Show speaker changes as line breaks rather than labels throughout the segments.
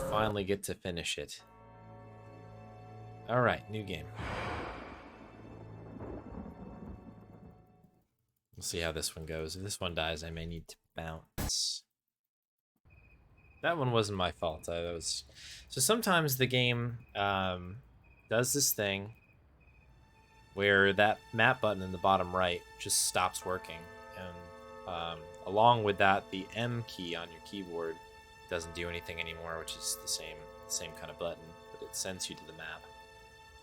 finally get to finish it. Alright, new game. We'll see how this one goes. If this one dies, I may need to bounce. That one wasn't my fault. So sometimes the game does this thing where that map button in the bottom right just stops working. And along with that, the M key on your keyboard doesn't do anything anymore, which is the same kind of button, but it sends you to the map.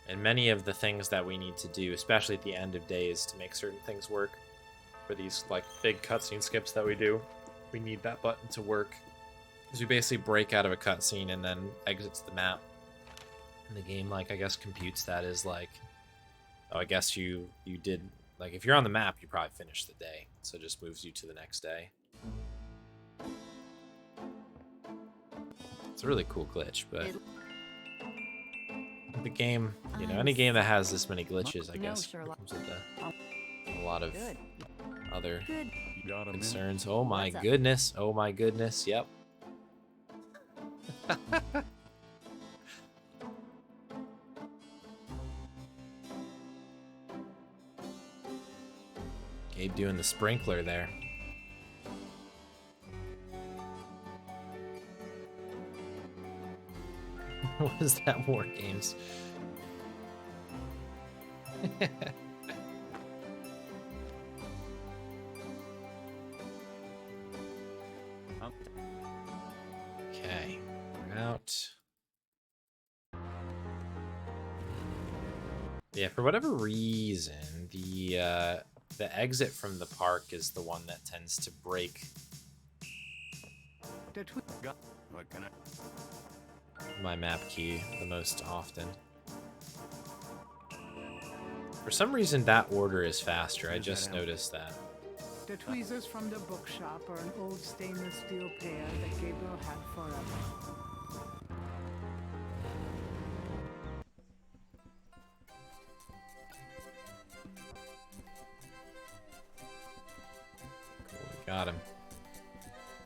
And many of the things that we need to do, especially at the end of days, to make certain things work, for these like big cutscene skips that we do, we need that button to work. Because we basically break out of a cutscene and then exits the map. And the game, like, I guess computes that as like, oh, I guess you did, like, if you're on the map, you probably finished the day. So it just moves you to the next day. It's a really cool glitch, but the game, you know, any game that has this many glitches, I guess, comes with a lot of other concerns. Oh my goodness. Oh my goodness. Yep. Gabe doing the sprinkler there. What is that, War Games? Okay, we're out. Yeah, for whatever reason, the exit from the park is the one that tends to break my map key the most often. For some reason, that order is faster. I just noticed that.
The tweezers from the bookshop are an old stainless steel pair that Gabriel had forever.
Cool, we got him.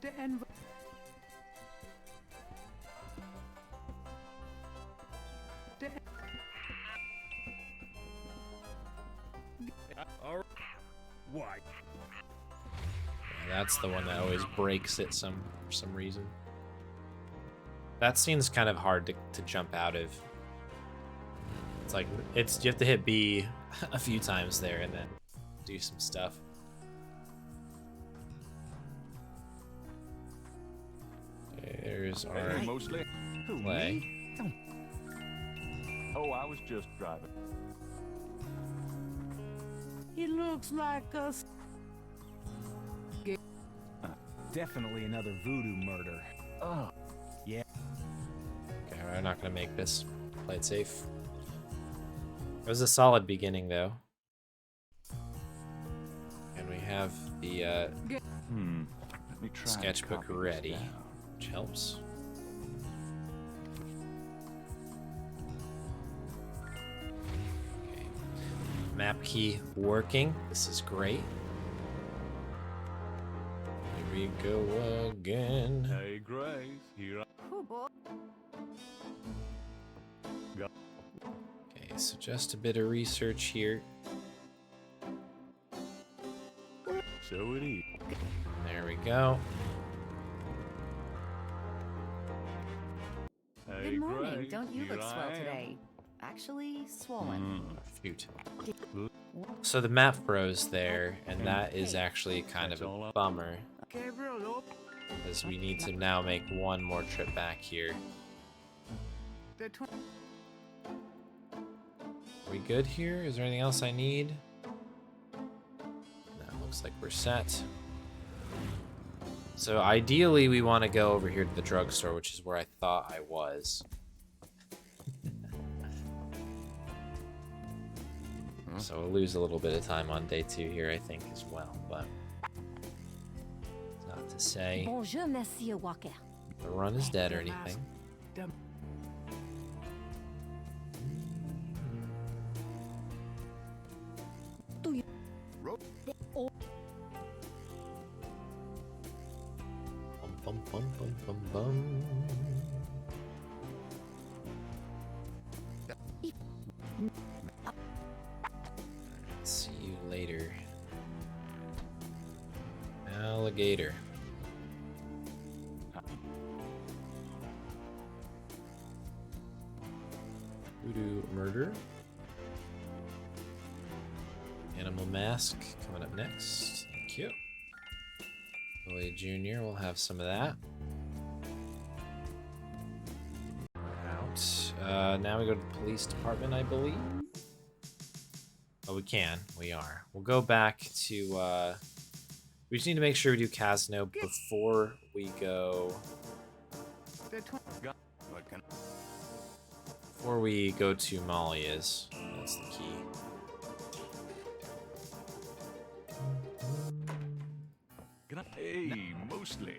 The envelope.
Why?
Yeah, that's the one that always breaks it for some reason. That scene's kind of hard to jump out of. It's like you have to hit B a few times there and then do some stuff. There's our
Mostly.
play.
Oh, I was just driving.
He looks like us.
Definitely another voodoo murder.
Oh,
Yeah.
Okay, we're not gonna make this. Play it safe. It was a solid beginning, though. And we have the
Let me try and
sketchbook
copy this
ready,
down.
which helps. Okay. Map key working. This is great. Here we go again.
Hey, Grace, here I
Okay, so just a bit of research here.
So it is.
There we go.
Hey,
Good morning.
Grace,
Don't you
here
look
I
swell
am.
today? Actually, swollen.
Shoot. So the map froze there, and that is actually kind of a bummer,
Gabriel,
because we need to now make one more trip back here.
the tw
Are we good here? Is there anything else I need? That looks like we're set. So ideally, we want to go over here to the drugstore, which is where I thought I was. So we'll lose a little bit of time on day 2 here, I think, as well. But it's not to say
Bonjour, Monsieur Walker.
the run is dead or anything.
Do you?
Bum, bum, bum, bum, bum, bum. See you later. Alligator. Voodoo murder. Animal mask coming up next. Thank you. Boy Junior, we'll have some of that. Out. Now we go to the police department, I believe. Oh, we can. We are. We'll go back to. We just need to make sure we do Casino before we go. Before we go to Molly's. That's the key.
Hey, mostly.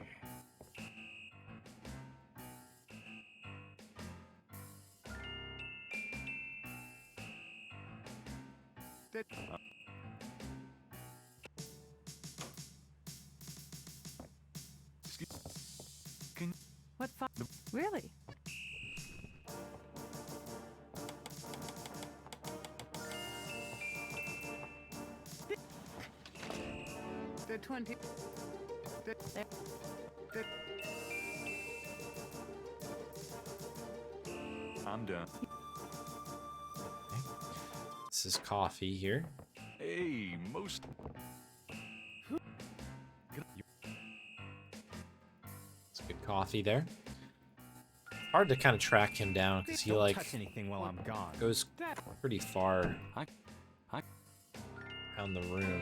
What fun? Really? The 20.
I'm done.
This is coffee here.
Hey, most.
It's good coffee there. Hard to kind of track him down because he
Don't
like
touch anything while I'm gone.
goes pretty far
Hi.
down the room.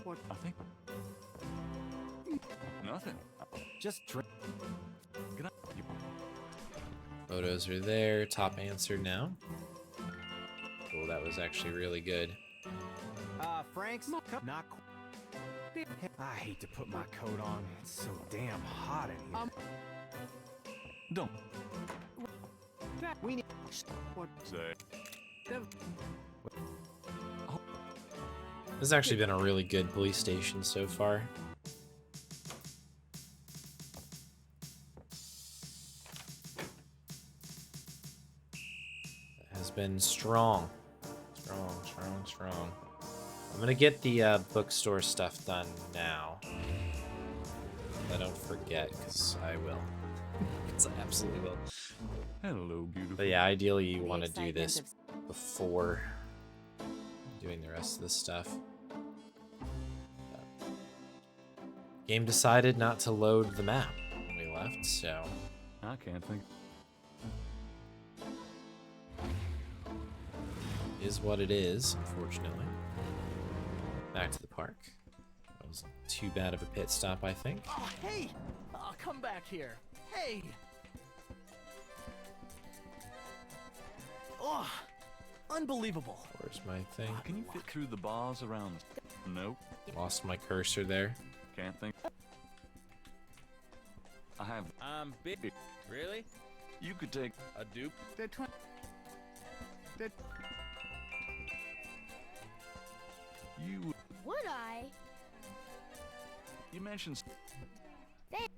What?
I think. Nothing.
Just drink.
Good night.
Photos are there. Top answer now. Cool, that was actually really good.
Frank's not. I hate to put my coat on. It's so damn hot in here.
Don't
We need.
What?
say.
This has actually been a really good police station so far. It has been strong. Strong. I'm gonna get the bookstore stuff done now. I don't forget, because I will. Because I absolutely will.
Hello, beautiful.
But yeah, ideally you
The
want to do
excitement
this
of-
before doing the rest of this stuff. Game decided not to load the map when we left, so
I can't think.
is what it is, unfortunately. Back to the park. That wasn't too bad of a pit stop, I think.
Oh, hey! Come back here. Hey! Oh, unbelievable.
Where's my thing?
Can you fit through the bars around? Nope.
Lost my cursor there.
Can't think. I have.
I'm big. Really?
You could take.
A dupe?
The 20. The
You.
Would I?
You mentioned.
Thank-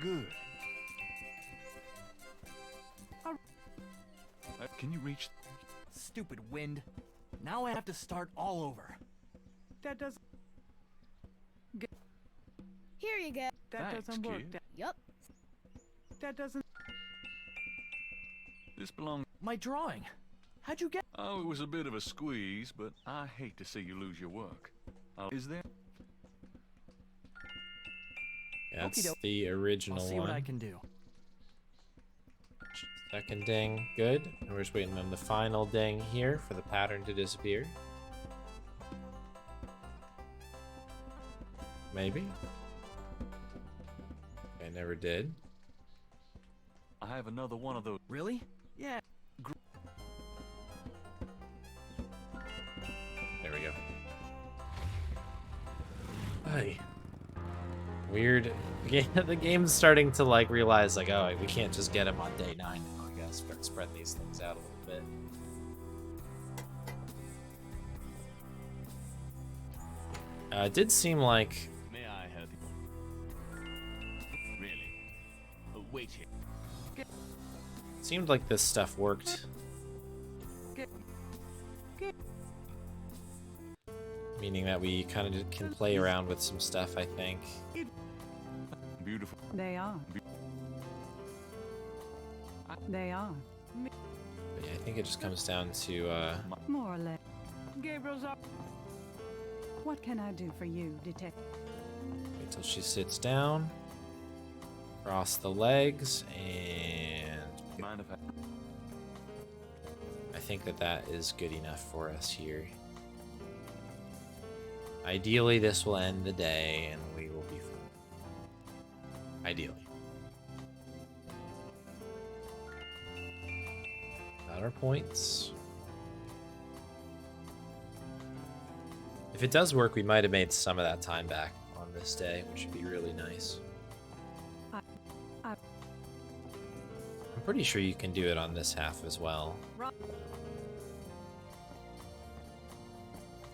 Good. Can you reach?
Stupid wind. Now I have to start all over.
that doesn't.
Here you go.
That
Thanks,
doesn't work.
kid.
Yup.
That doesn't.
This belongs.
My drawing. How'd you get?
Oh, it was a bit of a squeeze, but I hate to see you lose your work. Is there?
That's
Okey-doke.
the
I'll
original
see
one.
what I can do.
Second ding, good. And we're just waiting on the final ding here for the pattern to disappear. Maybe? I never did.
I have another one of those.
Really? Yeah.
There we go. Hey. Weird. Yeah, the game's starting to like realize like, oh, we can't just get him on day 9 now. We gotta start spreading these things out a little bit. It did seem like
May I help you? Really? Wait here.
seemed like this stuff worked Meaning that we kind of can play around with some stuff, I think.
Beautiful.
They are. They are.
But yeah, I think it just comes down to,
More or less. Gabriel's up. What can I do for you, detective?
wait till she sits down. Cross the legs, and
Mind if
I think that that is good enough for us here. Ideally, this will end the day, and we will be fine. Ideally. Got our points. If it does work, we might have made some of that time back on this day, which would be really nice. I'm pretty sure you can do it on this half as well. We'll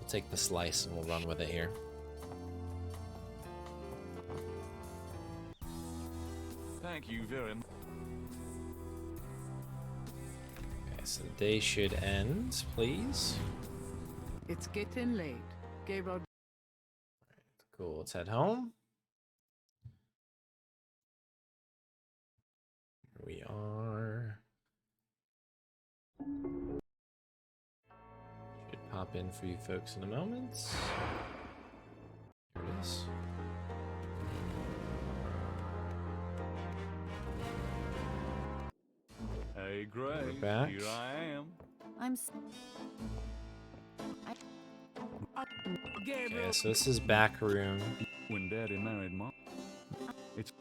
take the slice and we'll run with it here.
Thank you very much.
Okay, so the day should end, please.
It's getting late. Gabriel.
Cool, let's head home. Here we are. Should pop in for you folks in a moment. There it is.
Hey, Gray.
We're back.
Here I am.
I'm.
Okay, so this is back room.
When Daddy married Mom. It's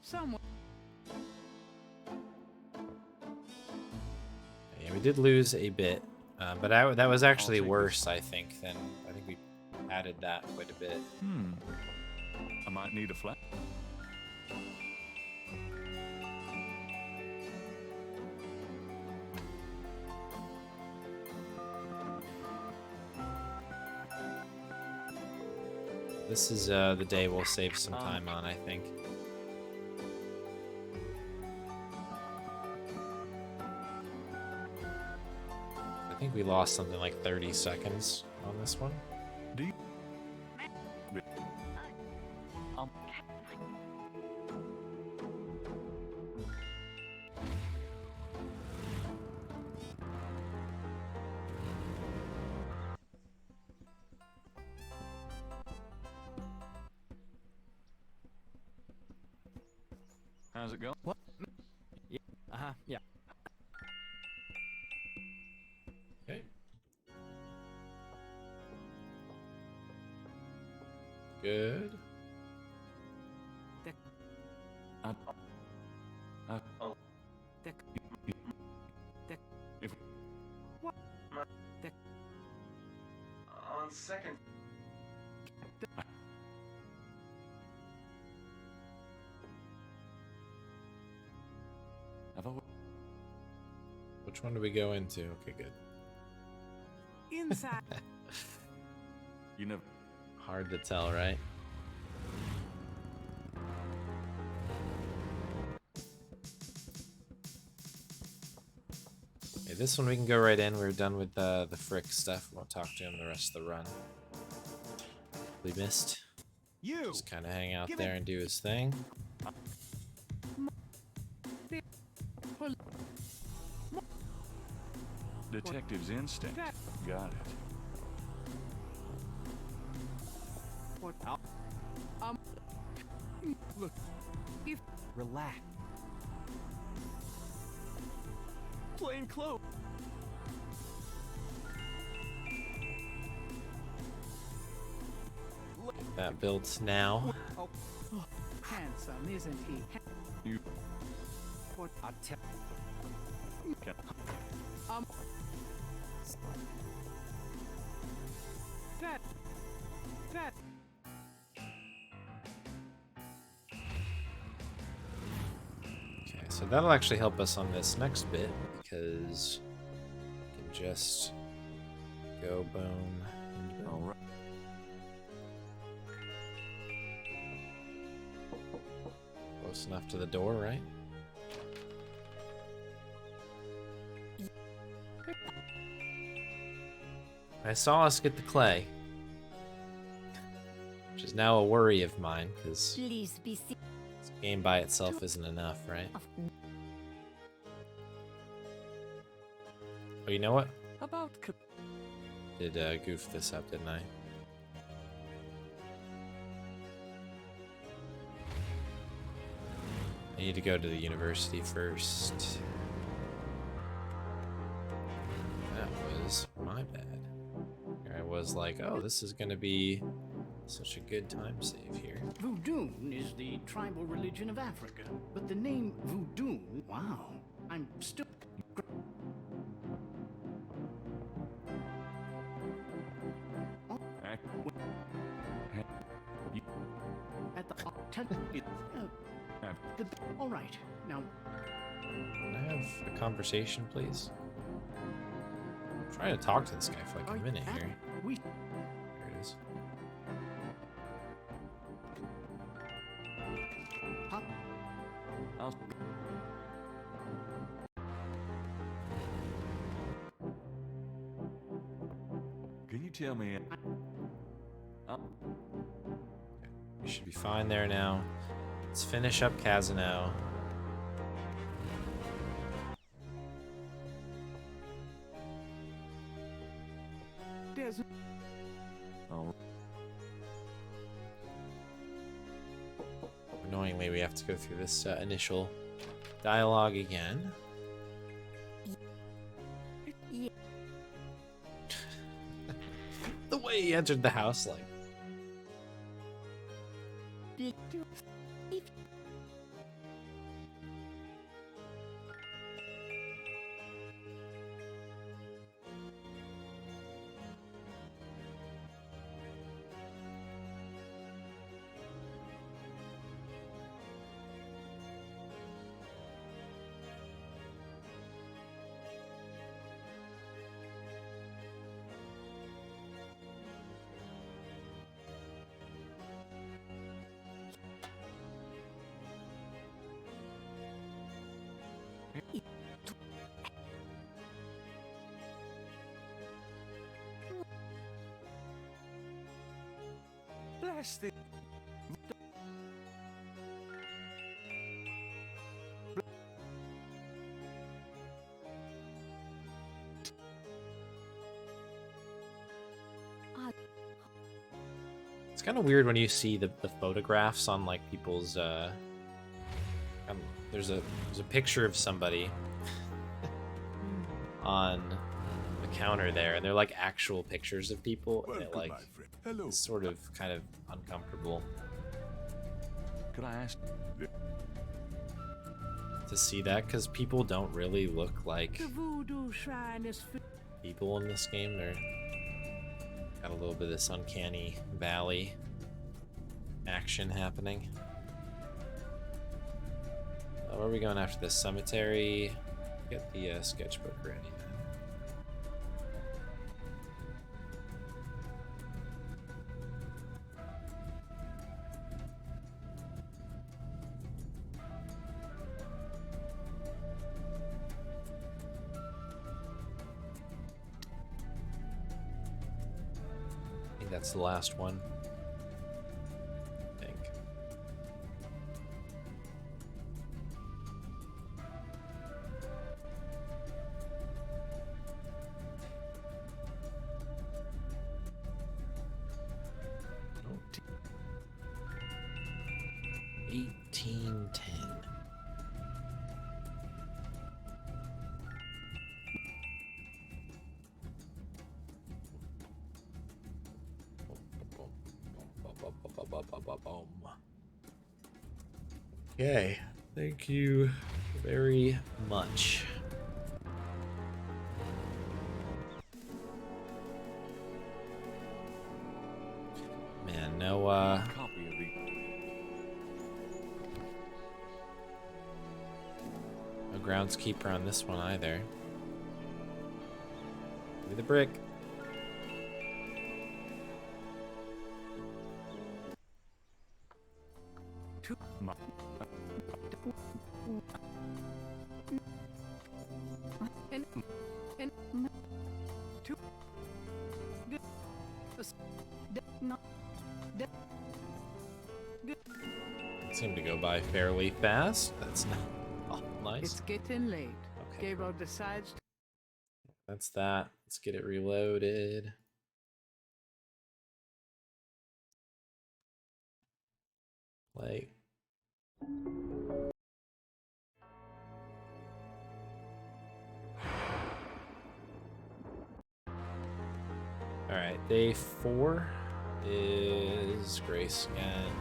Someone.
Yeah, we did lose a bit, but that was actually worse, I think, I think we added that quite a bit.
I might need a flat.
This is the day we'll save some time on, I think. I think we lost something like 30 seconds on this one.
Do you? How's it going?
What? Yeah. Yeah.
Okay. Good.
On second.
Which one do we go into? Okay, good.
Inside.
You never.
Hard to tell, right? Okay, this one we can go right in. We're done with the Frick stuff. We won't talk to him the rest of the run. We missed.
You.
Just kind of hang out there and do his thing.
Detective's instinct. Got it.
What? Look. If
Relax. Plain clothes.
That built now.
handsome, isn't he?
You.
What?
I tell.
Can,
That.
Okay, so that'll actually help us on this next bit because we can just go boom. And boom.
all right.
Close enough to the door, right? I saw us get the clay, which is now a worry of mine, because
Please be
this game by itself isn't enough, right? Oh, you know what?
How about
Did goof this up, didn't I? I need to go to the university first. That was my bad. Here I was like, oh, this is gonna be such a good time save here.
Voodoo is the tribal religion of Africa, but the name voodoo, wow, I'm still... At the... All right, now...
Can I have a conversation, please? I'm trying to talk to this guy for like a minute here.
We...
There it is.
I'll...
Can you tell me?
We should be fine there now. Let's finish up Casino.
There's
Oh,
Annoyingly, we have to go through this initial dialogue again.
Yeah.
The way he entered the house, like.
Bless the...
It's kind of weird when you see the photographs on like people's there's a picture of somebody on the counter there, and they're like actual pictures of people, and it like
Hello.
is sort of kind of uncomfortable
Could I ask?
to see that, because people don't really look like
the voodoo shrine is
people in this game. They're got a little bit of this uncanny valley action happening. Where are we going after this? Cemetery. Get the sketchbook ready then. I think that's the last one. I think. Oh, 1810. Okay, thank you very much. Man, no
Copy of the.
no groundskeeper on this one either. Give me the brick.
No.
Seemed to go by fairly fast. That's not nice.
It's getting late.
Okay,
Gabriel decides to
that's that. Let's get it reloaded. Play. Alright, day 4 is Grace again.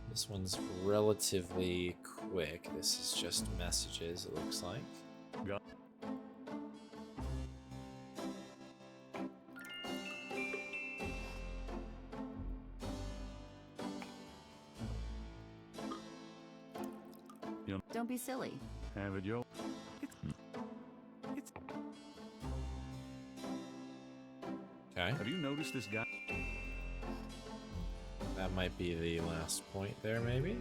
This one's relatively quick. This is just messages, it looks like.
Got
Don't be silly.
have it, Joe.
Okay,
Have you noticed this guy?
that might be the last point there, maybe?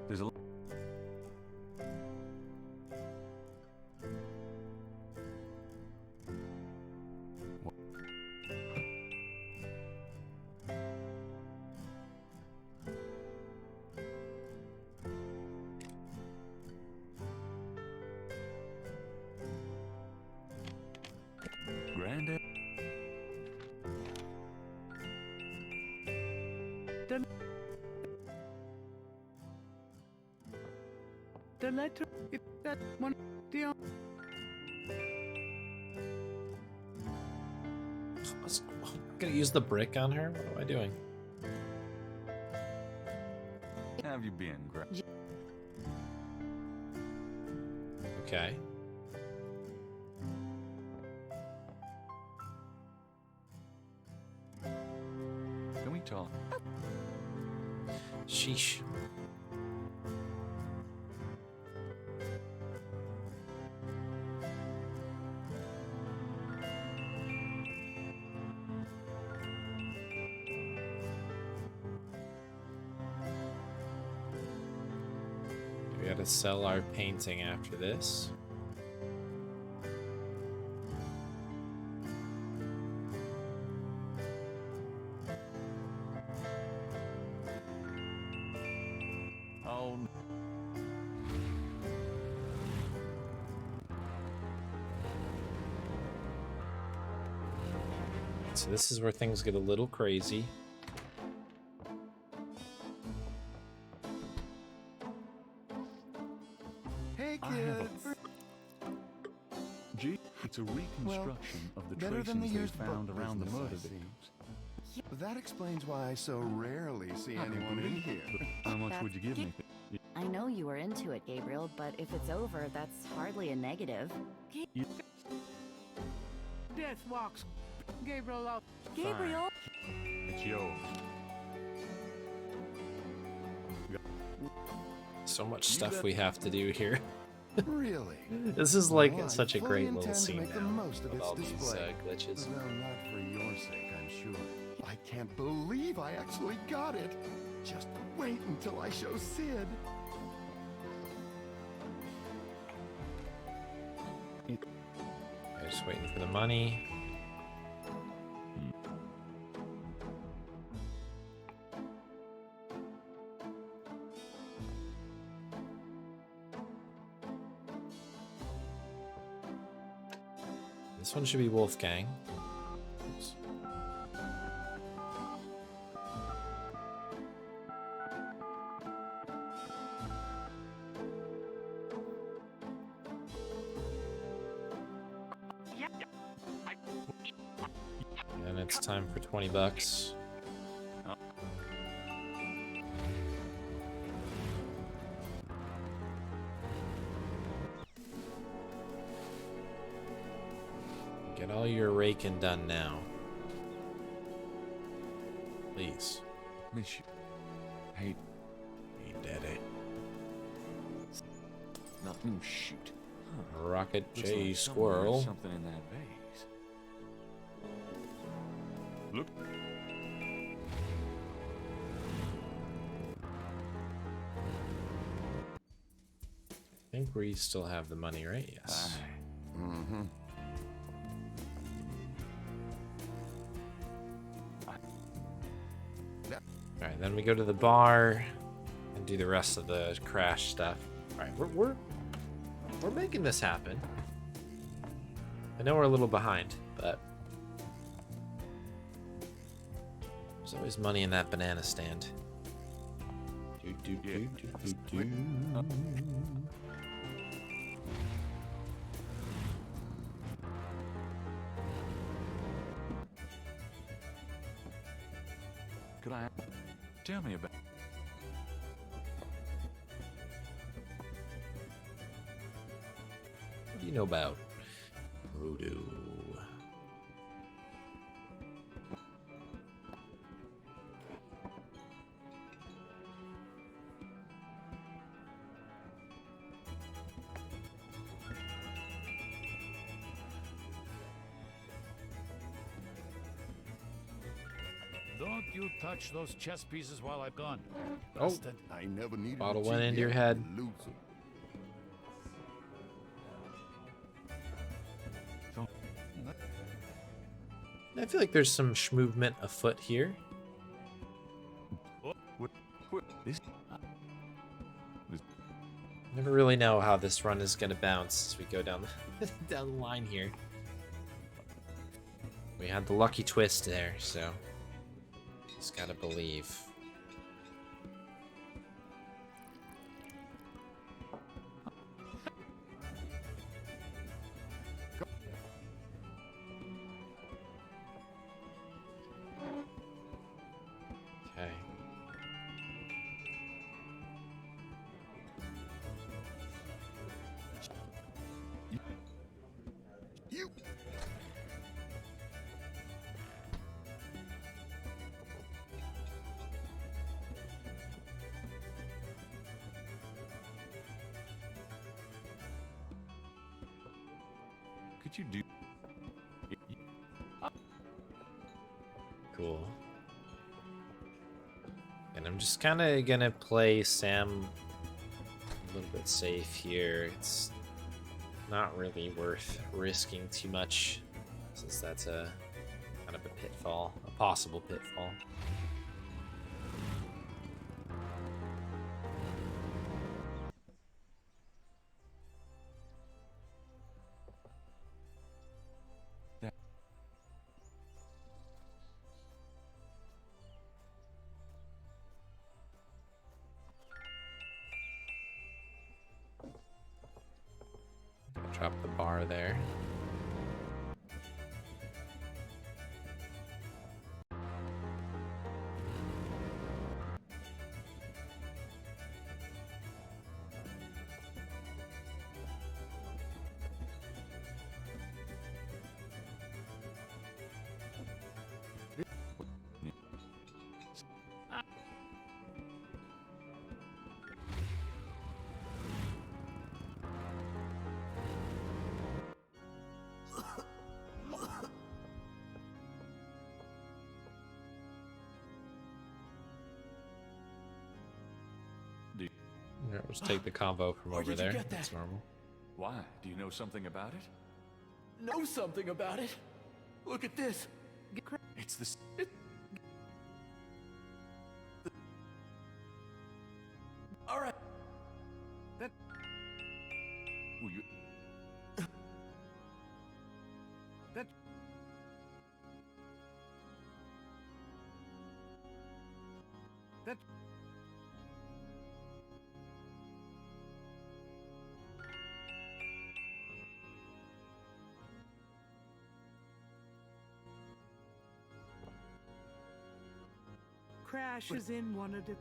There's a granddad.
the letter. It that one. The
I'm gonna use the brick on her? What am I doing?
How have you been,
Okay.
Can we talk?
Sheesh. We gotta sell our painting after this.
Oh,
So this is where things get a little crazy.
Hey,
I have a
kids.
Gee, it's a reconstruction of the
Better than the
tracings they
used
found
book
around the
business,
murder
I see.
victims.
But that explains why I so rarely see
I can
anyone in
believe
here.
it, but how much would you give me?
I know you were into it, Gabriel, but if it's over, that's hardly a negative.
death walks. Gabriel out.
Gabriel!
It's yours.
So much stuff we have to do here.
Really?
This is like
Well, I
such a
fully
great little
intend to
scene
make the
now
most of
with
its
all these
display.
glitches.
Though not for your sake, I'm sure. I can't believe I actually got it. Just wait until I show Sid.
I'm just waiting for the money. This one should be Wolfgang. Oops. And it's time for 20 bucks. Get all your raking done now. Please.
Miss you. Hey,
He did it.
nothing. Shoot.
Rocket
Looks
J
like
Squirrel.
something in that vase. Look.
I think we still have the money, right? Yes.
Mm-hmm.
Alright, then we go to the bar and do the rest of the crash stuff. Alright, we're making this happen. I know we're a little behind, but there's always money in that banana stand.
Could I tell me about?
What do you know about voodoo?
Don't you touch those chess pieces while I'm gone.
Oh.
Busted.
I never needed
Bottle
to
went
cheat
into your
yet,
head.
loser.
I feel like there's some movement afoot here.
What this?
Never really know how this run is gonna bounce as we go down the down the line here. We had the lucky twist there, so just gotta believe. Okay.
You.
Could you do?
Cool. And I'm just kind of gonna play Sam a little bit safe here. It's not really worth risking too much, since that's a kind of a pitfall, a possible pitfall. Drop the bar there. Alright, let's take the combo from
Where
over
did you
there.
get that?
That's normal.
Why? Do you know something about it?
Know something about it? Look at this.
It's the.
All right.
Will you?
Crash is in one of the.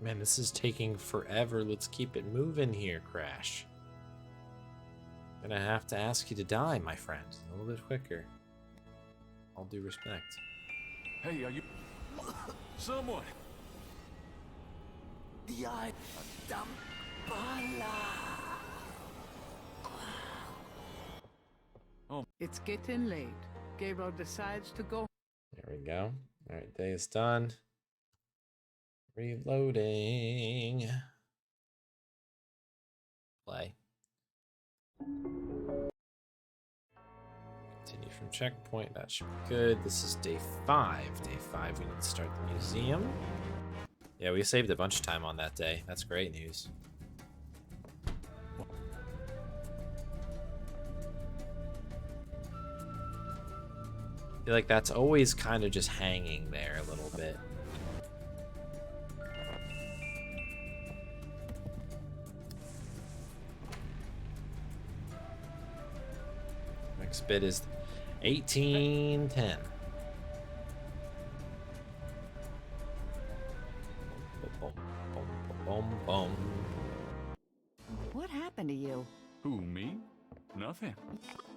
Man, this is taking forever. Let's keep it moving here, Crash. Gonna have to ask you to die, my friend. A little bit quicker. All due respect.
Hey, are you? Someone.
It's getting late. Gabriel decides to go.
There we go. All right, day is done. Reloading. Play. Continue from checkpoint. That should be good. This is day 5. Day 5, we need to start the museum. Yeah, we saved a bunch of time on that day. That's great news. I feel like that's always kind of just hanging there a little bit. Next bit is 1810. Boom, boom, boom, boom.
What happened to you?
Who, me? Nothing.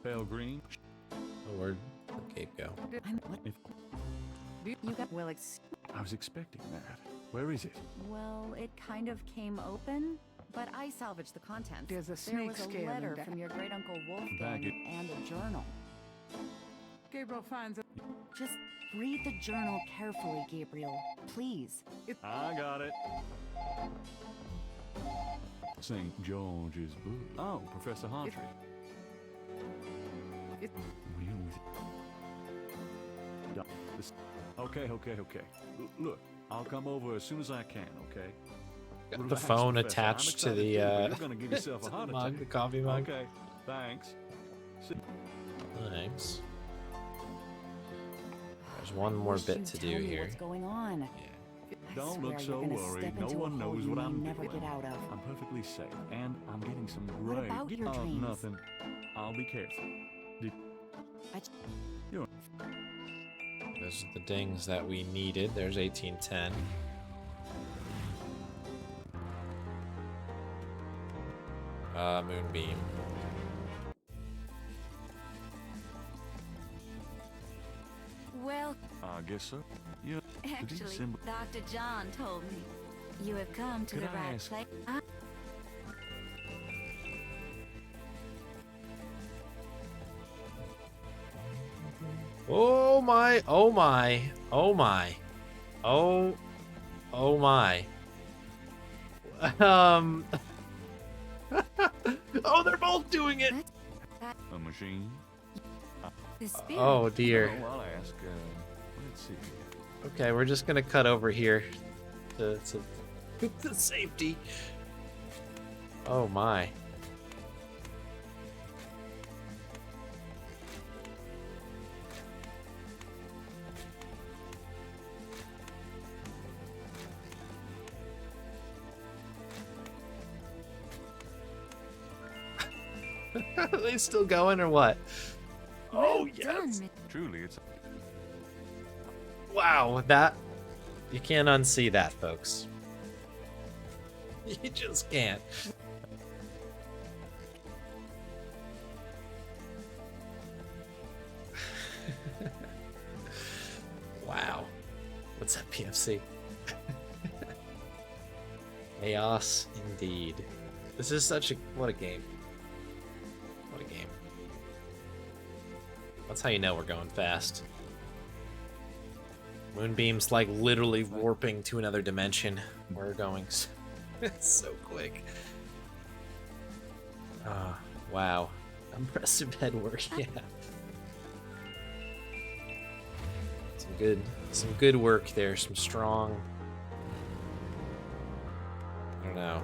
Pale green.
Oh, where'd Gabe go?
What?
If
You got
I was expecting that. Where is it?
well, it kind of came open, but I salvaged the contents.
There's a
There
snake
was a
scale in
letter
that.
from your great uncle
Bag
Wolfgang
it.
and a journal.
Gabriel finds a.
Just read the journal carefully, Gabriel. Please.
I got it. St. George's book. Oh, Professor Hartree.
It-
Real with it. Okay. Look, I'll come over as soon as I can, okay?
Got the
Relax,
phone
Professor. I'm
attached to
excited
the
too, but you're gonna give yourself
to
a
the
heart
mug,
attack.
the coffee mug.
Okay, thanks.
Thanks. There's one more
Wish
bit
you'd
to
tell
do
me
here.
What's going on?
Yeah.
I
Don't
swear
look so
you're gonna
worried.
step
No
into a
one
hole
knows
you
what
may
I'm
never
doing.
get out of.
I'm perfectly safe, and I'm getting some
What
great.
about your dreams?
Nothing. I'll be careful.
Those are the dings that we needed. There's 1810. Moonbeam.
Well,
I guess so. Yeah.
actually,
symbol-
Dr. John told me. You have come to
Could
the
I
right
ask-
place.
Oh my, oh my, oh my. Oh, oh my. Oh, they're both doing it.
A machine.
The spirit.
Oh dear.
Oh, I'll ask. Let's see.
Okay, we're just gonna cut over here to the safety. Oh my. Are they still going or what? Oh yes.
Truly, it's.
Wow, that you can't unsee that, folks. You just can't. Wow. What's that, PFC? Chaos indeed. This is such a what a game. What a game. That's how you know we're going fast. Moonbeam's like literally warping to another dimension. We're going so quick. Wow. Impressive head work, yeah. Some good work there, some strong. I don't know.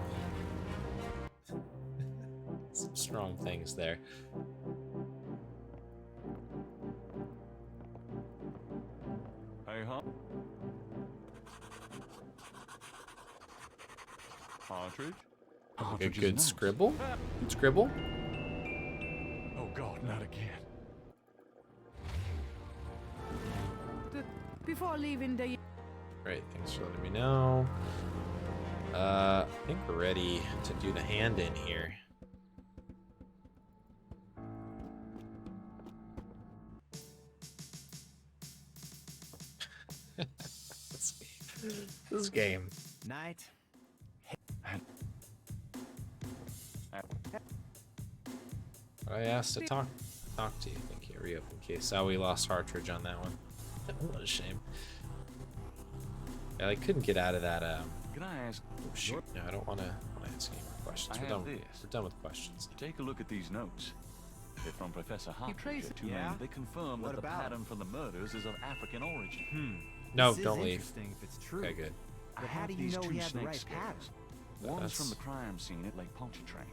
Some strong things there.
Hey, huh? Partridge?
A
Partridge's
good
notes.
scribble? Good scribble?
Oh God, not again.
Before leaving the.
Great, thanks for letting me know. I think we're ready to do the hand in here. This game.
Night.
I asked to talk. talk to you. Thank you. Reopen case. Oh, we lost Hartridge on that one. What a shame. Yeah, I couldn't get out of that.
Can I ask?
Oh, shoot. No, I don't want to ask any more questions.
I
We're
have
done.
this.
We're done with questions.
Take a look at these notes. They're from Professor Hartridge.
trace
at
it?
Tulane.
Yeah?
They confirm
What
that the
about
pattern for the murders is of African origin.
No,
This is
don't leave.
interesting if it's true.
Okay, good.
I
But how
have
do you
these
know
two
he had the
snake
right
scales.
pattern?
One's
That's-
from the crime scene at Lake Pontchartrain.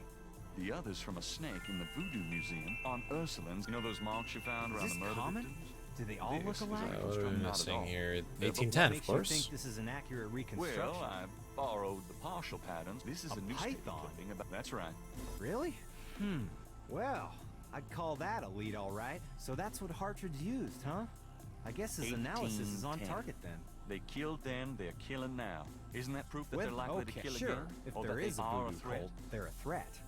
The other's from a snake in the Voodoo Museum on Ursulines. You know those marks you found around
Is
the
this
murder
common?
victims?
Do they all
This
look
is
alike?
a
What are we
reconstruction, not at
missing
all.
here?
They're
1810,
What
of
makes you
course.
think this is an accurate reconstruction?
Well, I borrowed the partial patterns. This is
A
a newspaper
python?
clipping about. That's right.
Really? Well, I'd call that a lead, all right. So that's what Hartridge used, huh? I guess his analysis is on
1810.
target then.
They killed then, they're killing now. Isn't that proof that they're likely
okay,
to kill
sure.
again?
If
or
there
that
is
they
a
are
voodoo
threat?
cult, they're a threat.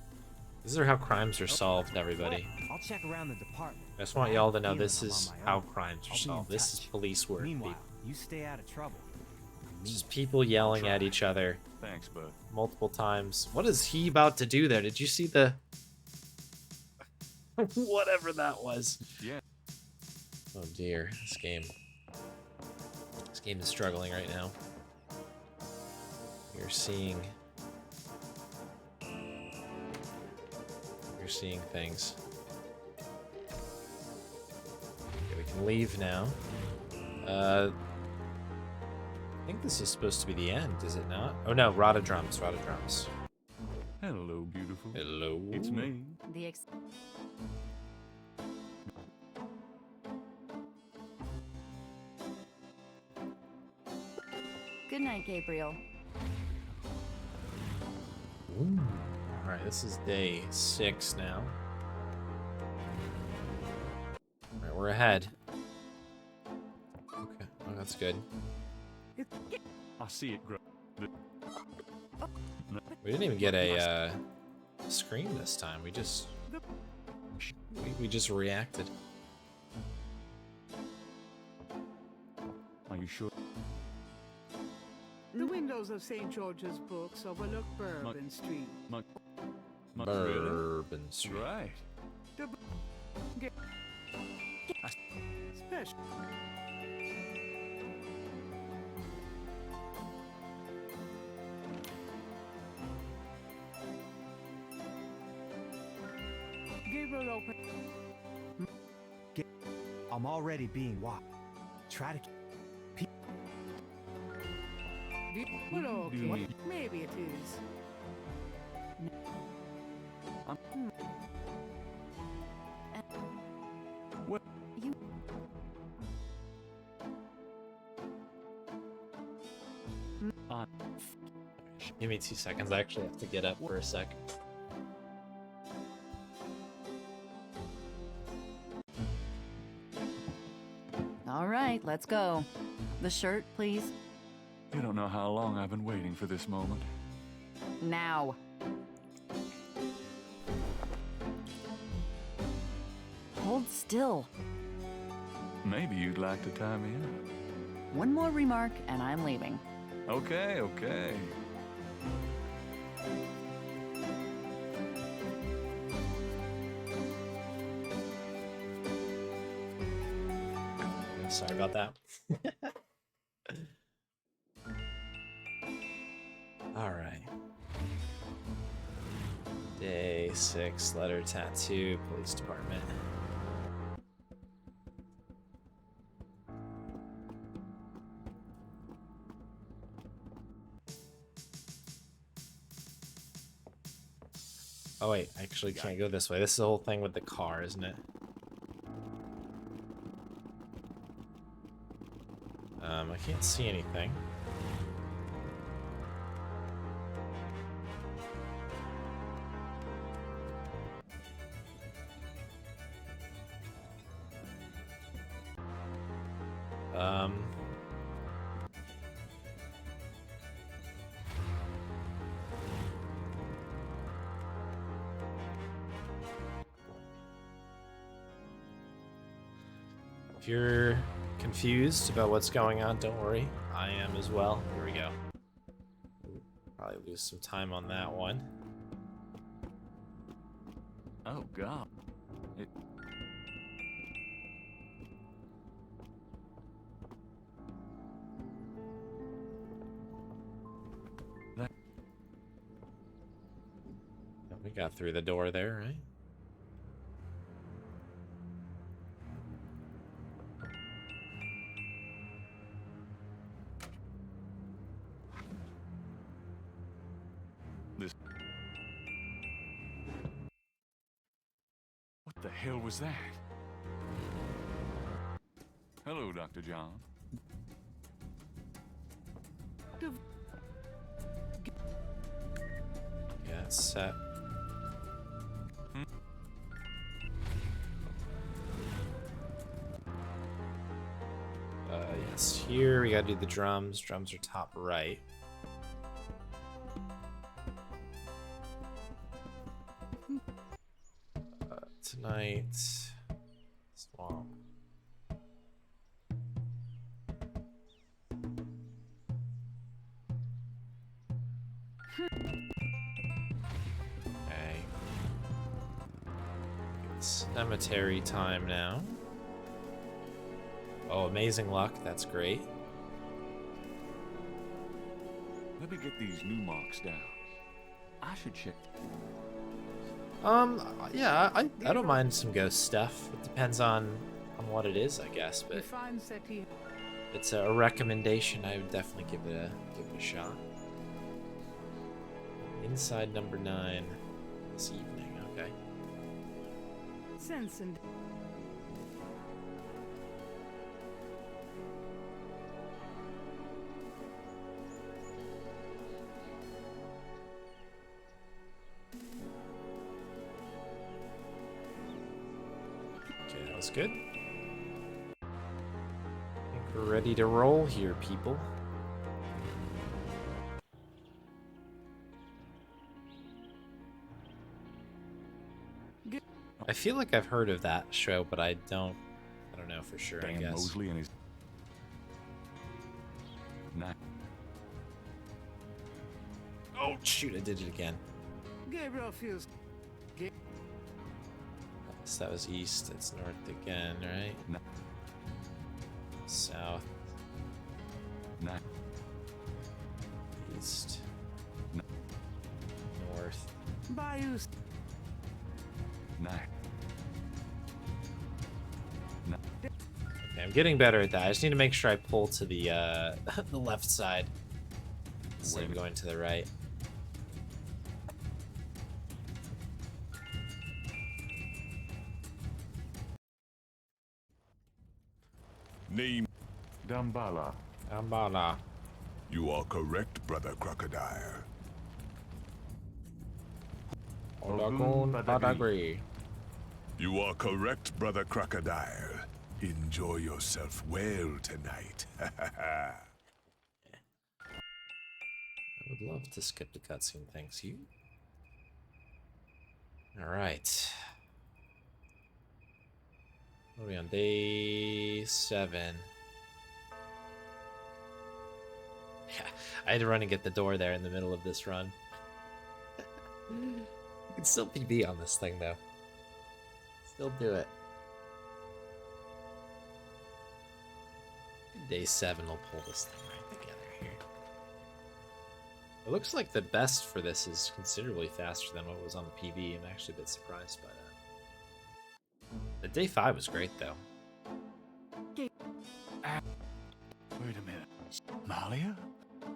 These are how crimes are solved, everybody.
I'll check around the department.
I just want y'all to know
Feeling
this
I'm
is
on my
how
own.
crimes are
I'll be in
solved. This is
touch.
police work.
Meanwhile,
people.
you stay out of trouble.
This is people yelling at each other
Thanks, bud.
multiple times. What is he about to do there? Did you see the... whatever that was?
Yeah.
Oh dear, this game. This game is struggling right now. You're seeing things. Okay, we can leave now. I think this is supposed to be the end, is it not? Oh no, Rada drums, Rada drums.
Hello, beautiful.
Hello.
It's me.
The Good night, Gabriel.
Ooh. All right, this is day 6 now. All right, we're ahead. Okay, oh, that's good.
I see it grow.
We didn't even get a scream this time. We just reacted.
Are you sure?
The windows of St. George's Books overlook Bourbon Street.
Really?
Bourbon Street.
Right.
Special. Gabriel opened.
I'm already being watched. Try to.
Well,
Do you
okay.
mean-
Maybe it is.
You
Give me 2 seconds. I actually have to get up for a sec.
All right, let's go. The shirt, please.
You don't know how long I've been waiting for this moment.
Now. Hold still.
Maybe you'd like to tie me up.
One more remark, and I'm leaving.
Okay, okay.
Sorry about that. All right. Day 6, letter tattoo, police department. Oh wait, I actually can't go this way. This is the whole thing with the car, isn't it? I can't see anything. If you're confused about what's going on, don't worry. I am as well. Here we go. Probably lose some time on that one.
Oh, God.
We got through the door there, right?
This. What the hell was that? Hello, Dr. John.
Yeah, it's set. Yes, here we gotta do the drums. Drums are top right. Tonight, swamp. Okay. It's cemetery time now. Oh, amazing luck. That's great.
Let me get these new marks down. I should check.
Yeah, I don't mind some ghost stuff. It depends on what it is, I guess.
He
But
finds that he
if it's a recommendation, I would definitely give it a shot. Inside number 9 this evening. Okay.
sense and
Okay, that was good. I think we're ready to roll here, people. I feel like I've heard of that show, but I don't know for sure, I
Dan
guess.
Mosley and his. Nah.
Oh, shoot, I did it again.
Gabriel feels
So that was east, it's north again, right?
No.
South,
Nah.
east,
No.
north.
Bayou.
Nah.
Okay, I'm getting better at that. I just need to make sure I pull to the the left side instead of going to the right.
Name.
Dambala.
Ambala.
You are correct, Brother Crocodile.
Olagun Badagri.
You are correct, Brother Crocodile. Enjoy yourself well tonight.
I would love to skip the cutscene, thanks you. Alright. What are we on? Day 7. Yeah, I had to run and get the door there in the middle of this run. You can still PB on this thing, though. Still do it. Day 7 will pull this thing right together here. It looks like the best for this is considerably faster than what was on the PB. I'm actually a bit surprised by that. The day 5 was great, though.
Wait a minute. Malia?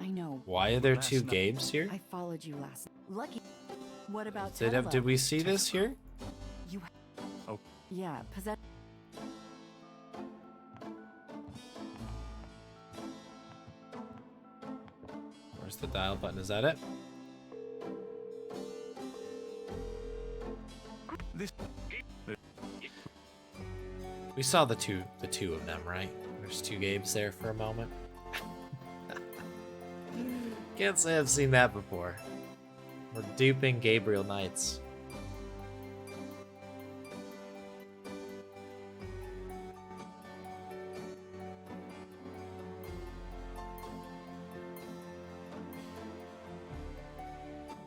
I know.
Why are there
Last
2
night-
Gabes here?
I followed you last. Lucky. What about
Did we see this here?
You.
Oh.
Yeah, possess.
Where's the dial button? Is that it?
This.
We saw the two of them, right? There's 2 Gabes there for a moment. Can't say I've seen that before. We're duping Gabriel Knights.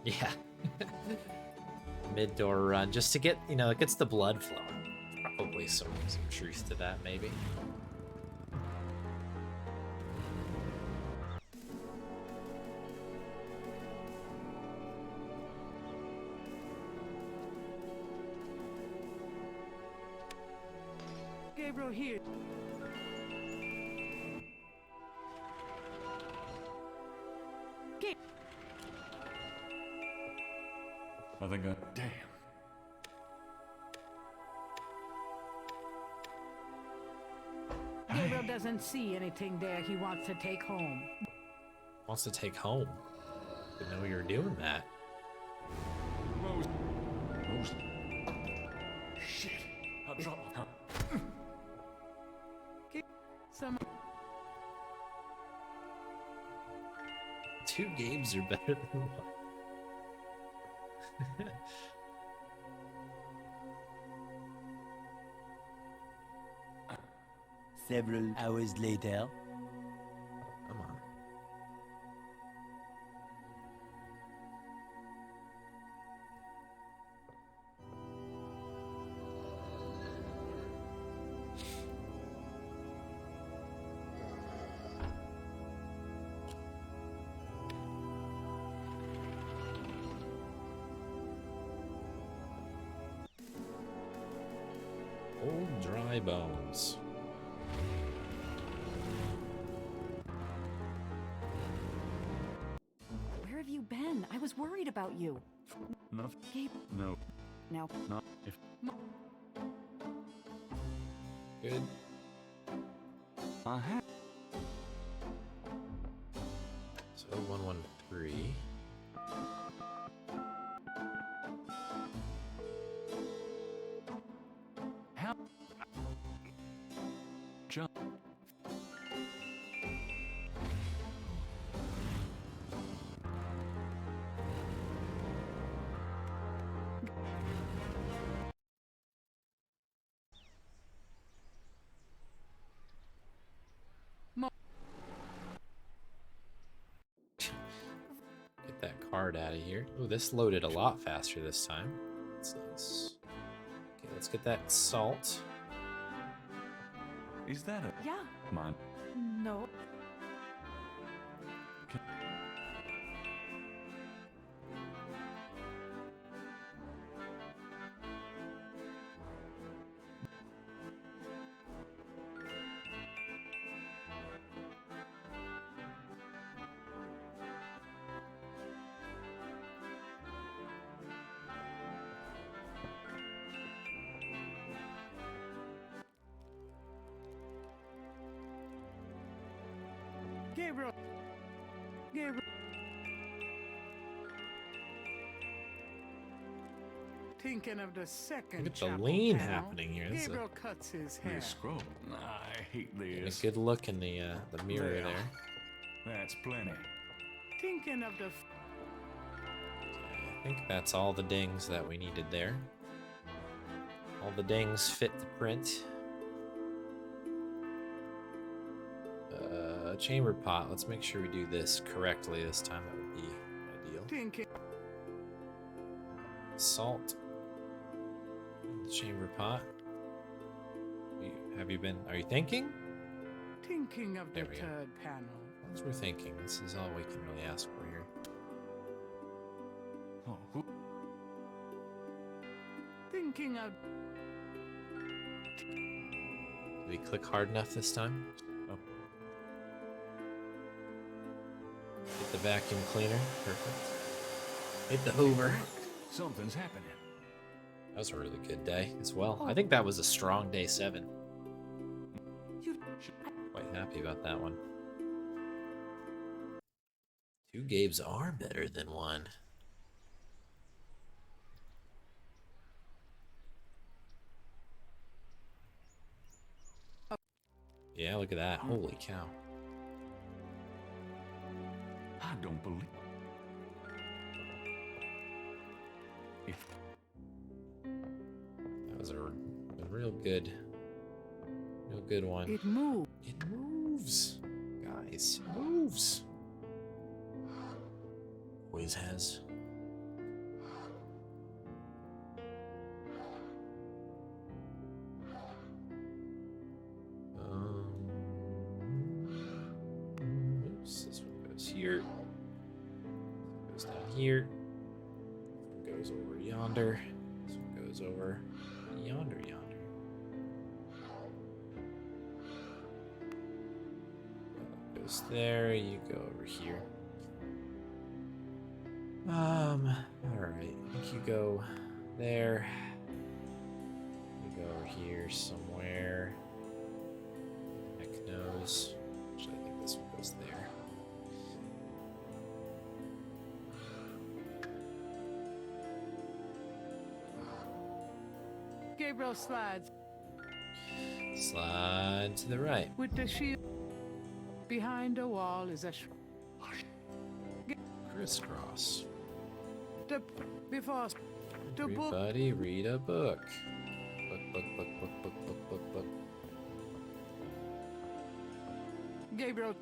Yeah. Mid-door run, just to get, it gets the blood flowing. Probably some truth to that, maybe.
Gabriel, here.
I think I... Damn.
Gabriel doesn't see anything there he wants to take home.
Wants to take home. Didn't know you were doing that.
Most... Shit. I dropped my...
Some
Two games are better than one.
Several hours later.
Come on. Old dry bones.
Where have you been? I was worried about you.
No.
Gabe,
No.
now,
Not if...
Good.
I have...
So 113.
How... Jump.
Get that card out of here. Oh, this loaded a lot faster this time. That's nice. Okay, let's get that salt.
Is that a...
yeah,
Mine.
no.
Gabriel. Gabriel. Thinking of the second
Look at the
chapel
lean
panel,
happening here. This is
Gabriel cuts his hair.
This scroll. I hate
a
this.
good look in the mirror
There.
there.
That's plenty.
Thinking of the
I think that's all the dings that we needed there. All the dings fit to print. Chamber pot. Let's make sure we do this correctly this time. That would be ideal.
thinking
Salt. The chamber pot. Have you been? Are you thinking?
thinking of the
There we go.
third panel.
As we're thinking, this is all we can really ask for here.
Oh, who...
Thinking of
Did we click hard enough this time?
Oh.
Get the vacuum cleaner. Perfect. Hit the Hoover.
Something's happening.
That was a really good day as well. I think that was a strong day 7. Quite happy about that one. 2 games are better than 1. Yeah, look at that. Holy cow.
I don't believe... If...
That was a real good one.
it moved.
It moves. Guys, it moves. Always has. Oops, this one goes here. This one goes down here. This one goes over yonder. This one goes over yonder. goes there, you go over here. Alright, I think you go there. You go over here somewhere. Heck knows. Actually, I think this one goes there.
Gabriel slides
Slide to the right.
with the shield. Behind the wall is a
Crisscross.
before the book.
Everybody read a book. Book.
Gabriel.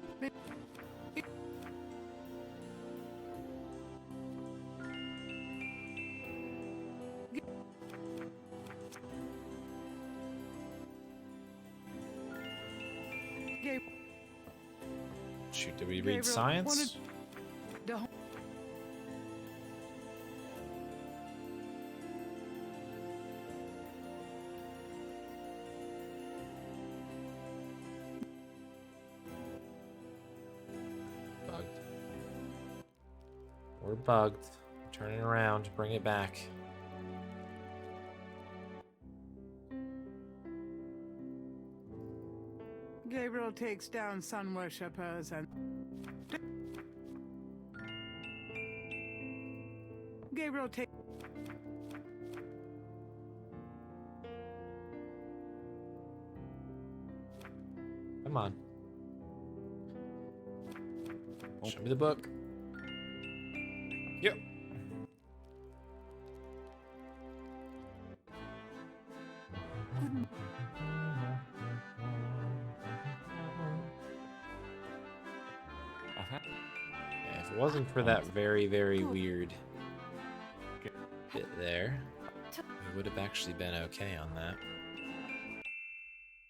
Shoot, did we read science? Bugged. We're bugged. Turn it around. Bring it back.
Gabriel takes down sun worshippers and Gabriel takes.
Come on. Show me the book. Yep. Yeah, if it wasn't for that very, very weird bit there, we would have actually been okay on that.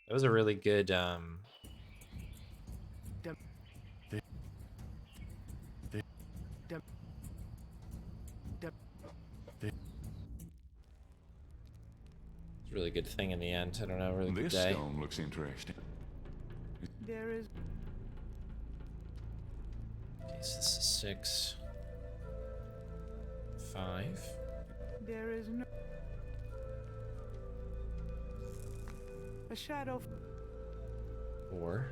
That was a really good, it's a really good thing in the end. I don't know, really good
This
day.
stone looks interesting.
There is
Okay, so this is 6, 5.
there is no a shadow.
4.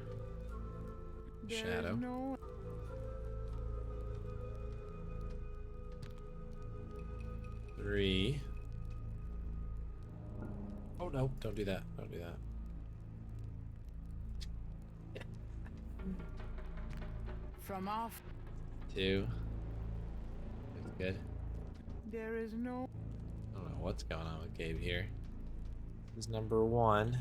There is
Shadow.
no
3. Oh no, don't do that. Don't do that.
from off.
2. Looks good.
There is no
I don't know what's going on with Gabe here. This is number 1.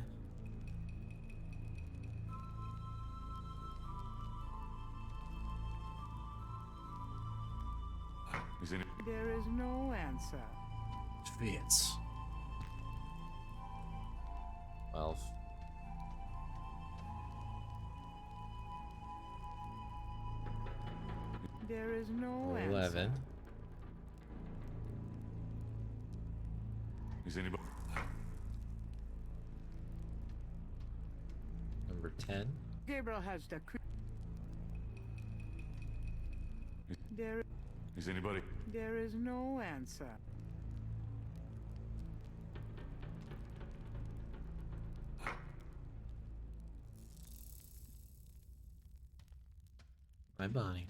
Is any
there is no answer.
Fits. 12.
There is no
11.
answer.
is anybody?
Number 10.
Gabriel has the there
Is anybody?
there is no answer.
My Bonnie.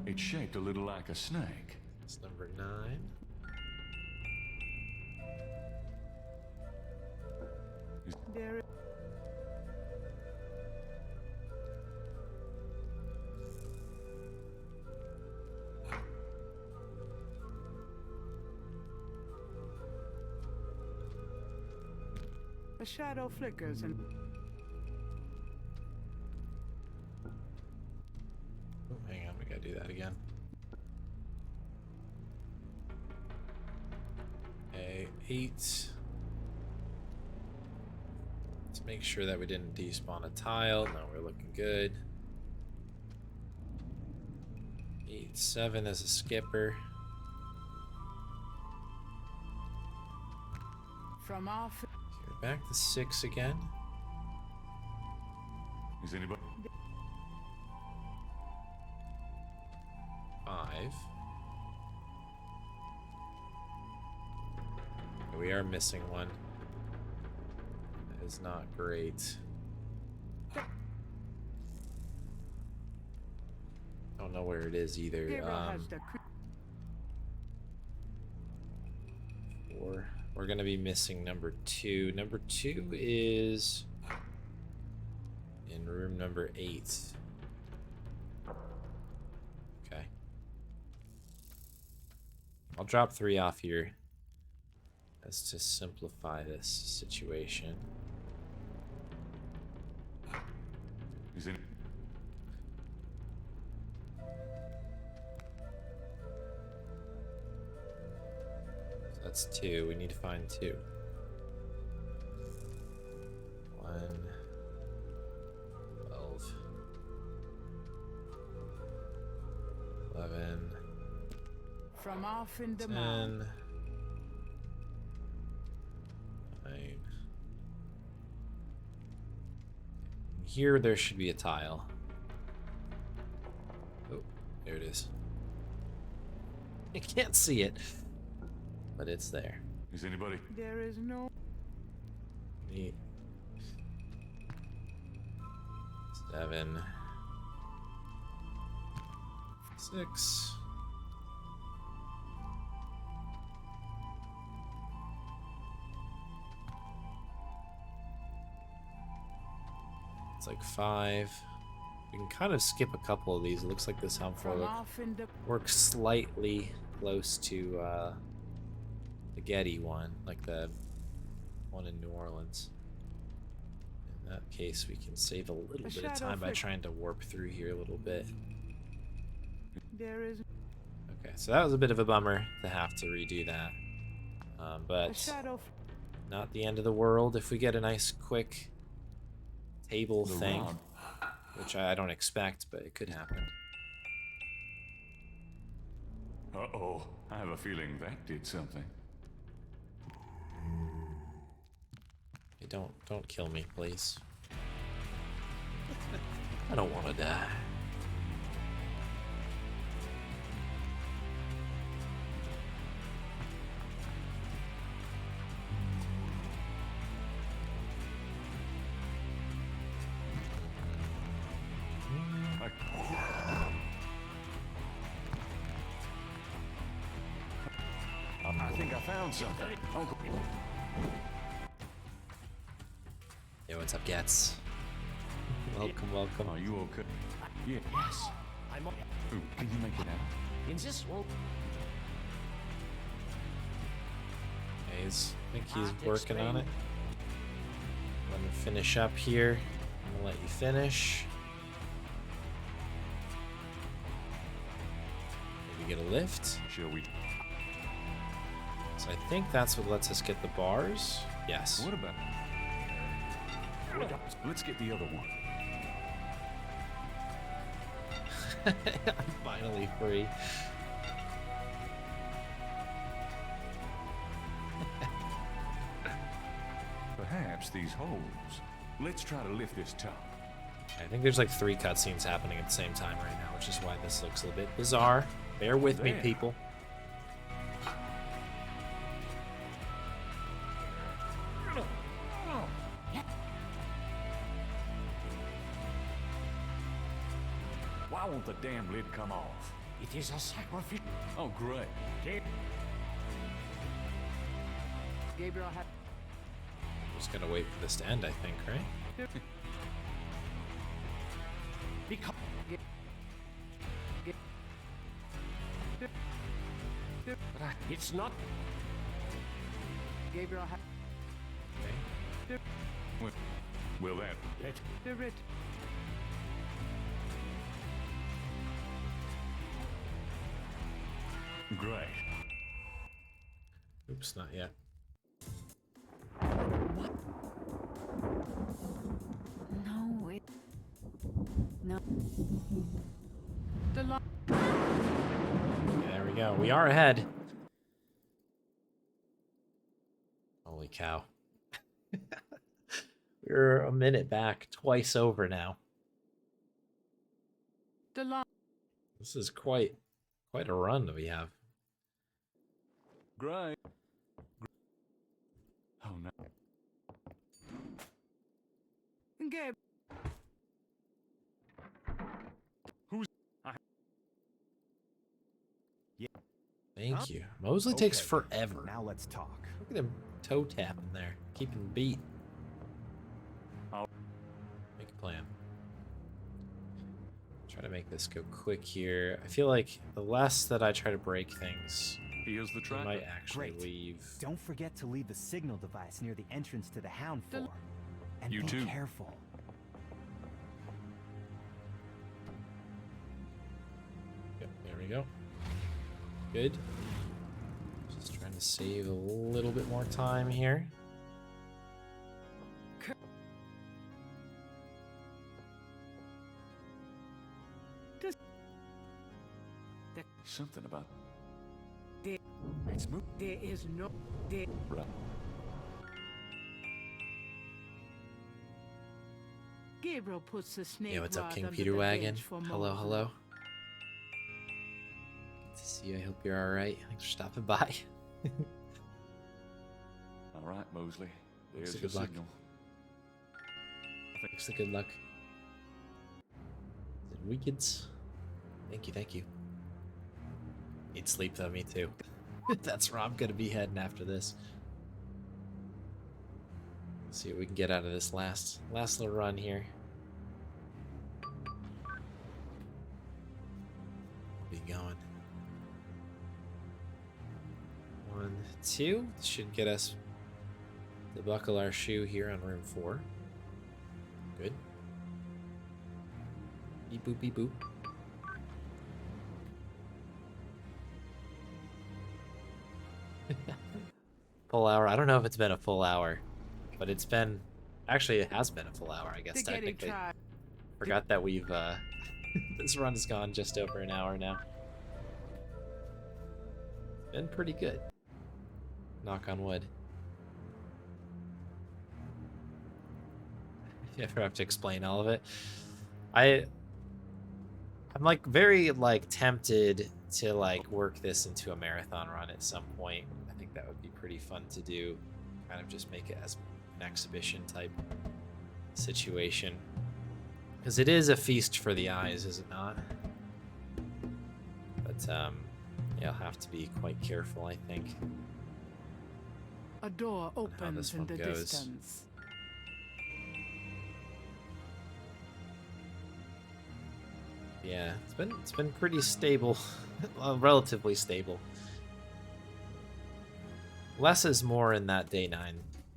It's shaped a little like a snake.
It's number 9.
There a shadow flickers and
Oh, hang on, we gotta do that again. Okay, 8. Let's make sure that we didn't despawn a tile. No, we're looking good. 8, 7 as a skipper.
from off.
Okay, we're back to 6 again.
Is anybody?
5. We are missing one. That is not great. Don't know where it is either.
Gabriel has the
4. We're gonna be missing number 2. Number 2 is in room number 8. Okay. I'll drop 3 off here as to simplify this situation.
Is it?
That's 2. We need to find 2. 1, 12, 11,
from off in the
10,
mountain.
9. Here, there should be a tile. Oh, there it is. I can't see it, but it's there.
Is anybody?
There is no.
8, 7, 6. It's like 5. We can kind of skip a couple of these. It looks like this hum
From
for
off in the.
works slightly close to the Getty one, like the one in New Orleans. In that case, we can save a little bit of time by trying to warp through here a little bit.
There is.
Okay, so that was a bit of a bummer to have to redo that.
A
But
shadow.
not the end of the world if we get a nice quick table
The
thing,
rod.
which I don't expect, but it could happen.
Uh-oh. I have a feeling that did something.
Hey, don't kill me, please. I don't want to die.
I think I found something. Uncle.
Hey, what's up, Gats? Welcome, welcome.
Are you okay? Yeah.
Yes, I'm on.
Ooh, can you make it out?
In this world,
I think he's working on it. Let me finish up here. I'm gonna let you finish. Maybe get a lift.
Shall we?
So I think that's what lets us get the bars. Yes.
What about? Let's get the other one.
I'm finally free.
Perhaps these holes. Let's try to lift this top.
I think there's like 3 cutscenes happening at the same time right now, which is why this looks a little bit bizarre. Bear with me,
There.
people.
Why won't the damn lid come off?
it is a sacrifice.
Oh, great.
Gabriel had.
Just gonna wait for this to end, I think, right?
Because it's not.
Gabriel had.
Will that?
The writ.
Great.
Oops, not yet.
No, it. No.
The
There we go. We are ahead. Holy cow. We're a minute back, twice over now.
The line.
This is quite a run that we have.
Great. Oh no.
Gabe.
Who's
Thank you. Mosley takes
Okay,
forever.
Now let's talk.
Look at him toe tapping there, keeping beat.
Oh.
Make a plan. Try to make this go quick here. I feel like the less that I try to break things,
Here's the
we
tracker.
might actually
Great.
leave.
Don't forget to leave the signal device near the entrance to the Hound Floor. And
You
be
too.
careful.
Yep, there we go. Good. Just trying to save a little bit more time here.
Something about
It's moved. There is no. There.
right.
Gabriel puts the snake.
Yeah, what's up,
rod
King
under
Peter
the
Wagon?
bench for
Hello,
Moses.
hello. Good to see you. I hope you're alright. Thanks for stopping by.
All right, Mosley. There's
Looks like
your
good luck.
signal.
Thanks for good luck. Is it Weekends? Thank you, thank you. Need sleep though, me too. That's where I'm gonna be heading after this. Let's see what we can get out of this last little run here. Be going. 1, 2. This should get us to buckle our shoe here on room 4. Good. Beep boop beep boop. Full hour. I don't know if it's been a full hour, but it's been. Actually, it has been a full hour, I guess,
To get it
technically.
tried.
Forgot that we've. This run has gone just over an hour now. Been pretty good. Knock on wood. You ever have to explain all of it? I'm like very like tempted to like work this into a marathon run at some point. I think that would be pretty fun to do. Kind of just make it as an exhibition type situation. Because it is a feast for the eyes, is it not? But yeah, I'll have to be quite careful, I think.
A door
how
opens
this
in
one
the
goes.
distance.
Yeah, it's been pretty stable, well, relatively stable. Less is more in that day 9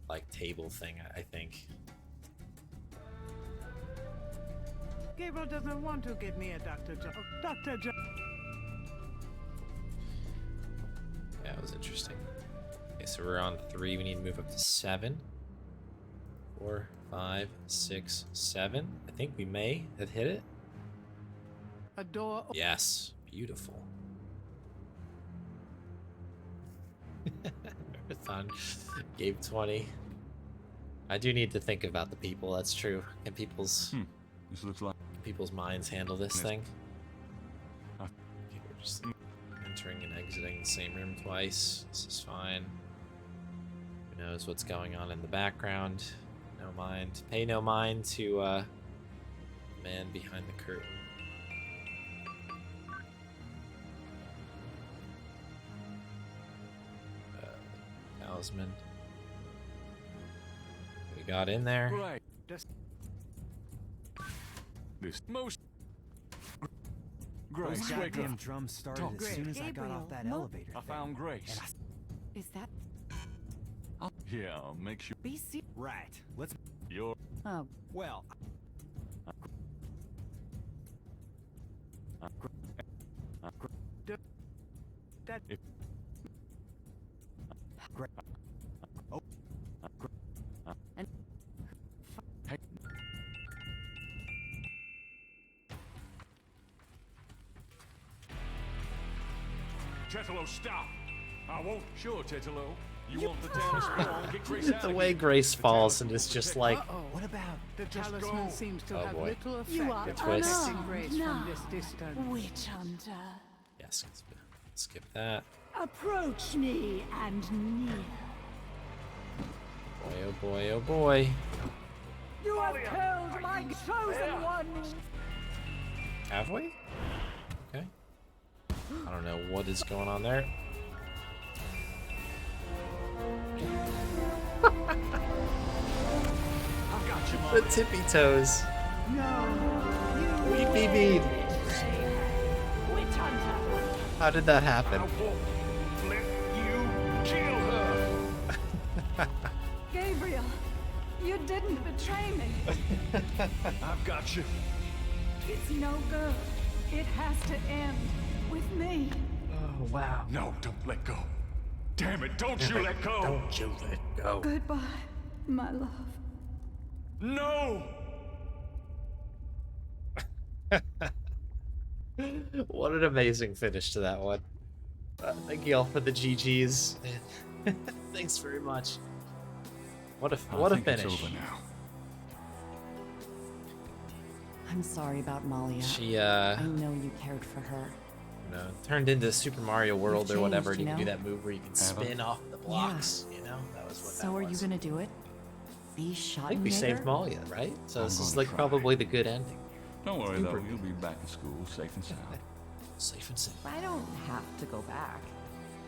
like table thing, I think.
Gabriel doesn't want to give me a Dr. Joe. Dr. Joe.
Yeah, it was interesting. Okay, so we're on 3. We need to move up to 7. 4, 5, 6, 7. I think we may have hit it.
A door.
Yes, beautiful. Marathon, GK20. I do need to think about the people. That's true. Can
This looks like
people's minds handle this thing?
Uh.
Okay, we're just entering and exiting the same room twice. This is fine. Who knows what's going on in the background? No mind. Pay no mind to the man behind the curtain. Talisman. We got in there.
right.
Just
This most.
Those
Grace, wake
goddamn
up.
drums started
Talk.
as soon as I got
Gabriel,
off that
no-
elevator.
I
thing.
found Grace.
And I
Is that
Yeah, I'll make sure
BC?
Right. Let's.
you're.
Oh,
Well.
that.
If-
Great. Oh.
And-
Hey. Tetelo, stop! I won't. Sure, Tetelo. You want the tennis ball? Get Grace out
The
of
way
here.
Grace falls and it's just like,
What about?
The
Just
talisman
go.
seems to
Oh,
have
boy.
little effect
You are
at
twist.
protecting Grace from this distance.
Witch hunter.
yes, skip that.
Approach me and near.
Boy, oh boy, oh boy.
You have killed my chosen one!
Have we? Okay. I don't know what is going on there.
I've got you,
The
Mom.
tippy toes. Weepy bead.
Witch hunter.
How did that happen?
I won't let you kill her.
Gabriel, you didn't betray me.
I've got you.
It's no good. It has to end with me.
Oh, wow.
No, don't let go. Damn it, don't you let go.
Don't you let go.
Goodbye, my love.
No!
What an amazing finish to that one. Thank you all for the GGs. Thanks very much. What a
think
finish.
It's over now.
I'm sorry about Malia.
She
I know you cared for her.
you know, turned into Super Mario World
You've
or whatever, and
changed,
you
you
can do
know?
that move where you can
Have I?
spin off the blocks. You know, that was what that
So are you
was.
gonna do it? Be
I think we saved
Schottenjäger?
Malia, right? So
I'm
this is
gonna
like
try.
probably the good ending.
Don't worry,
Super
though.
good.
You'll be back at school, safe and sound.
Safe and safe.
I don't have to go back.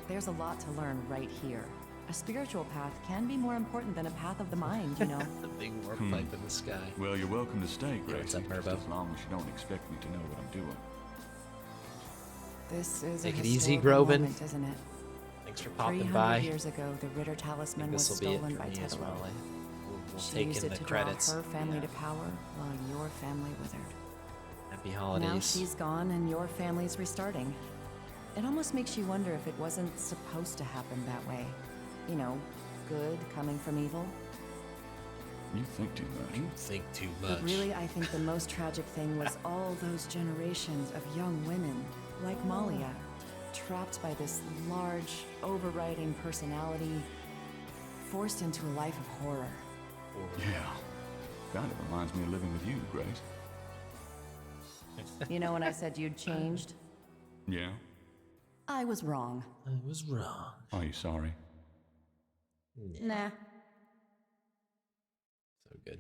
There's a lot to learn right here. A spiritual path can be more important than a path of the mind, you know.
The big warp
Hmm.
pipe in the sky.
Well, you're welcome to stay,
Yeah,
Gracie,
what's up,
just
Merbo?
as long as you don't expect me to know what I'm doing.
This is
Take
a
it easy,
historical
Groban.
moment, isn't it?
Thanks for popping
300
by.
years ago, the Ritter
I
talisman
think
was
this will be it
stolen
for
by
me as
Tedalo.
well. We'll
She
take
used
in
it
the
to
credits.
draw her family
Yeah.
to power while your family withered.
Happy
Now
holidays.
she's gone and your family's restarting. It almost makes you wonder if it wasn't supposed to happen that way. You know, good coming from evil.
You think too much.
You think too much.
But really, I think the most tragic thing was all those generations of young women, like Malia, trapped by this large, overriding personality, forced into a life of horror.
Yeah. Kind of reminds me of living with you, Grace.
You know when I said you'd changed?
Yeah?
I was wrong.
I was wrong.
Are you sorry?
Nah.
So good.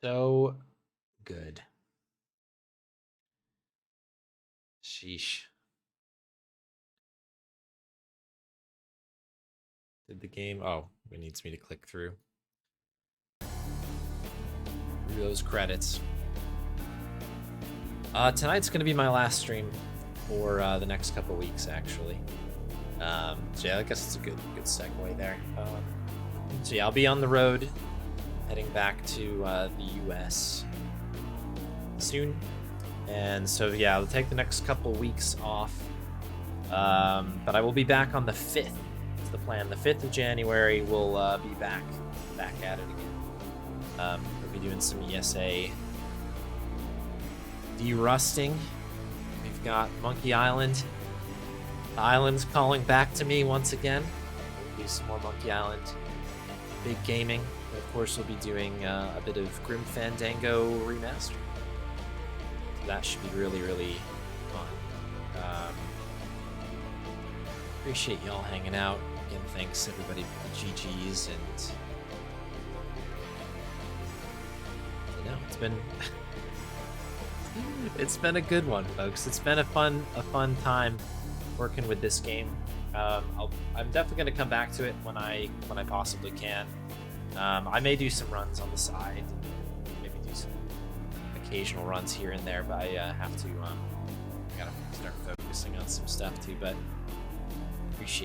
So good. Sheesh. Did the game... Oh, it needs me to click through. Through those credits. Tonight's going to be my last stream for the next couple weeks, actually. So yeah, I guess it's a good segue there. So yeah, I'll be on the road, heading back to the US soon. And so yeah, I'll take the next couple weeks off. But I will be back on the 5th. That's the plan. The 5th of January, we'll be back at it again. We'll be doing some ESA derusting. We've got Monkey Island. The island's calling back to me once again. We'll do some more Monkey Island big gaming. And of course, we'll be doing a bit of Grim Fandango Remastered. So that should be really, really fun. Appreciate y'all hanging out. Again, thanks everybody for the GGs, and you know, it's been a good one, folks. It's been a fun time working with this game. I'm definitely going to come back to it when I possibly can. I may do some runs on the side, maybe do some occasional runs here and there, but I have to I gotta start focusing on some stuff too. But appreciate